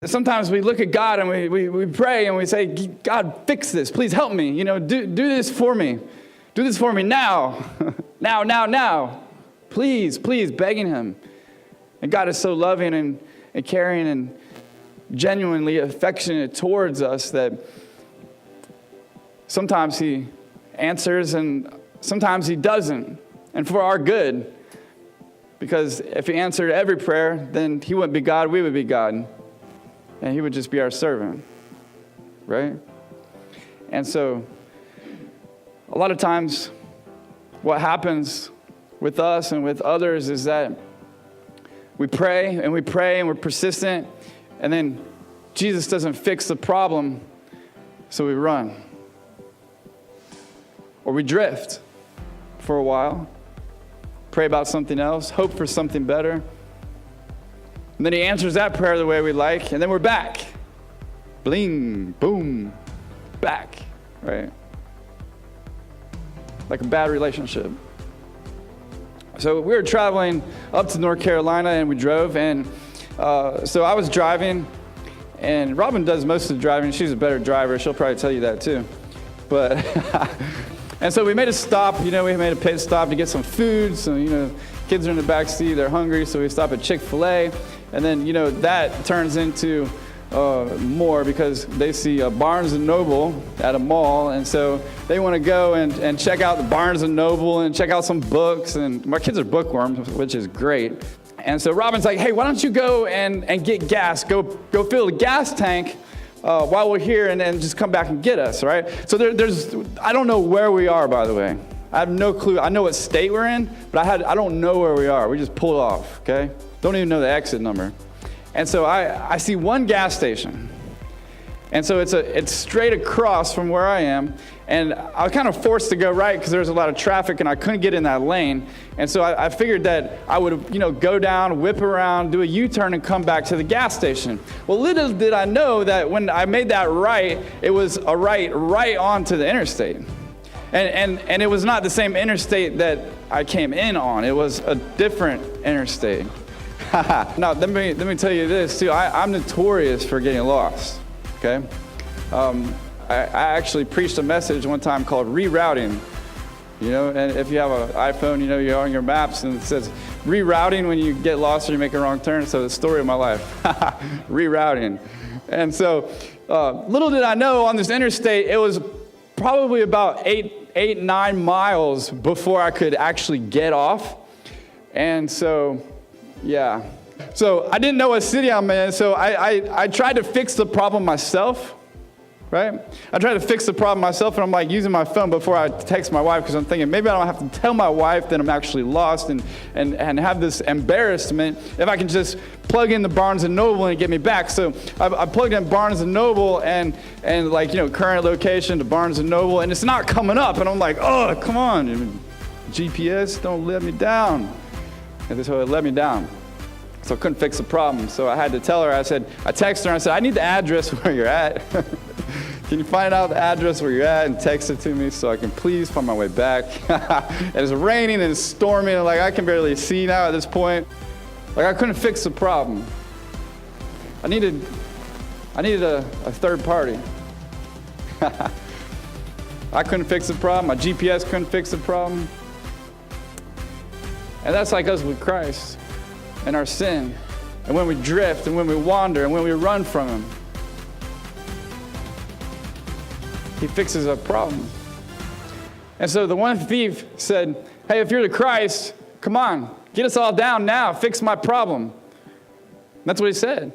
Sometimes we look at God and we pray and we say, God, fix this. Please help me. Do this for me. Do this for me now. now. Please, begging him. And God is so loving and caring and genuinely affectionate towards us that sometimes he answers and sometimes he doesn't. And for our good. Because if he answered every prayer, then he wouldn't be God, we would be God. And he would just be our servant. Right? And so, a lot of times, what happens with us and with others is that we pray and we're persistent, and then Jesus doesn't fix the problem, so we run. Or we drift for a while, pray about something else, hope for something better. And then he answers that prayer the way we like, and then we're back. Bling, boom, back, right? Like a bad relationship. So we were traveling up to North Carolina, and we drove, and so I was driving, and Robin does most of the driving. She's a better driver. She'll probably tell you that too. But and so we made a stop. We made a pit stop to get some food. So kids are in the back seat. They're hungry, so we stop at Chick-fil-A, and then that turns into more because they see a Barnes & Noble at a mall, and so they want to go and check out the Barnes & Noble and check out some books, and my kids are bookworms, which is great. And so Robin's like, hey, why don't you go and get gas, go fill the gas tank while we're here, and then just come back and get us, right? So I don't know where we are, by the way. I have no clue. I know what state we're in, but I don't know where we are. We just pulled off, okay? Don't even know the exit number. And so I see one gas station. And so it's straight across from where I am. And I was kind of forced to go right because there was a lot of traffic and I couldn't get in that lane. And so I figured that I would, go down, whip around, do a U-turn and come back to the gas station. Well, little did I know that when I made that right, it was a right onto the interstate. And it was not the same interstate that I came in on. It was a different interstate. Now, let me tell you this, too. I'm notorious for getting lost, okay? I actually preached a message one time called Rerouting, and if you have an iPhone, you're on your maps, and it says rerouting when you get lost or you make a wrong turn. So the story of my life, rerouting. And so little did I know on this interstate, it was probably about 9 miles before I could actually get off. And so, yeah. So I didn't know what city I'm in, so I tried to fix the problem myself, right? I tried to fix the problem myself, and I'm like using my phone before I text my wife because I'm thinking maybe I don't have to tell my wife that I'm actually lost and have this embarrassment if I can just plug in the Barnes & Noble and get me back. So I plugged in Barnes & Noble and current location to Barnes & Noble, and it's not coming up, and I'm like, oh, come on, GPS, don't let me down. And so it let me down. So I couldn't fix the problem. So I had to tell her, I texted her, I said, I need the address where you're at. Can you find out the address where you're at and text it to me so I can please find my way back? And it's raining and it's storming, and I can barely see now at this point. I couldn't fix the problem. I needed a third party. I couldn't fix the problem. My GPS couldn't fix the problem. And that's like us with Christ and our sin, and when we drift, and when we wander, and when we run from him. He fixes our problem. And so the one thief said, hey, if you're the Christ, come on, get us all down now, fix my problem. That's what he said.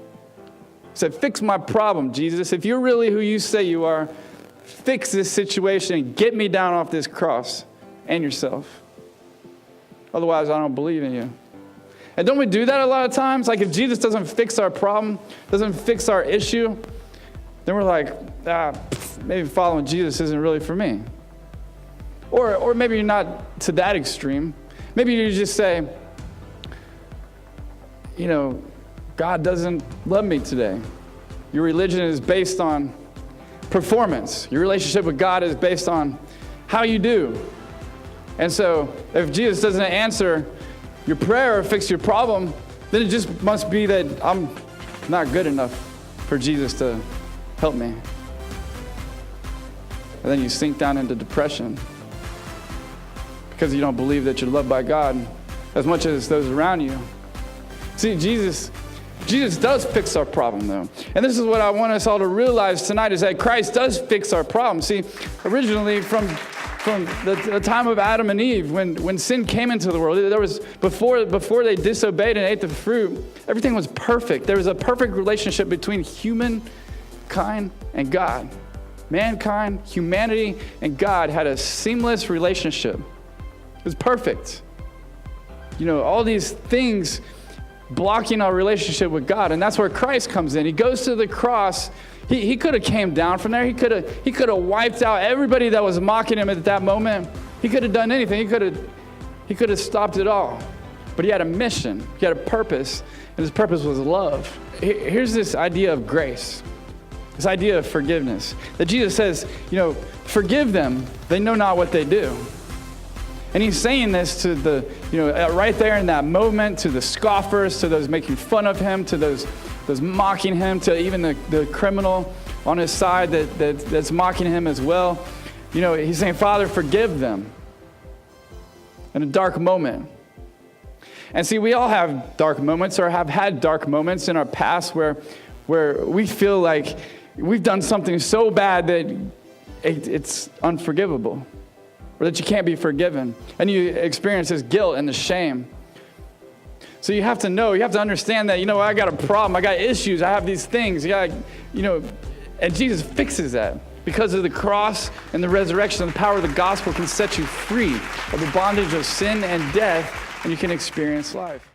He said, fix my problem, Jesus. If you're really who you say you are, fix this situation and get me down off this cross and yourself. Otherwise, I don't believe in you. And don't we do that a lot of times? Like if Jesus doesn't fix our problem, doesn't fix our issue, then we're like, maybe following Jesus isn't really for me. Or maybe you're not to that extreme. Maybe you just say, God doesn't love me today. Your religion is based on performance. Your relationship with God is based on how you do. And so if Jesus doesn't answer your prayer or fix your problem, then it just must be that I'm not good enough for Jesus to help me. And then you sink down into depression because you don't believe that you're loved by God as much as those around you. See, Jesus does fix our problem, though. And this is what I want us all to realize tonight, is that Christ does fix our problem. See, originally from the time of Adam and Eve, when sin came into the world, there was before they disobeyed and ate the fruit, everything was perfect. There was a perfect relationship between humankind and God. Mankind, humanity, and God had a seamless relationship. It was perfect. All these things blocking our relationship with God, and that's where Christ comes in. He goes to the cross. He could have came down from there. He could have wiped out everybody that was mocking him at that moment. He could have done anything. He could have stopped it all. But he had a mission. He had a purpose, and his purpose was love. Here's this idea of grace, this idea of forgiveness, that Jesus says, forgive them. They know not what they do. And he's saying this to right there in that moment, to the scoffers, to those making fun of him, to those mocking him, to even the criminal on his side that's mocking him as well. He's saying, Father, forgive them in a dark moment. And see, we all have dark moments, or have had dark moments in our past where we feel like we've done something so bad that it's unforgivable, or that you can't be forgiven. And you experience this guilt and the shame. So you have to understand that, I got a problem, I got issues, I have these things, and Jesus fixes that. Because of the cross and the resurrection, the power of the gospel can set you free of the bondage of sin and death, and you can experience life.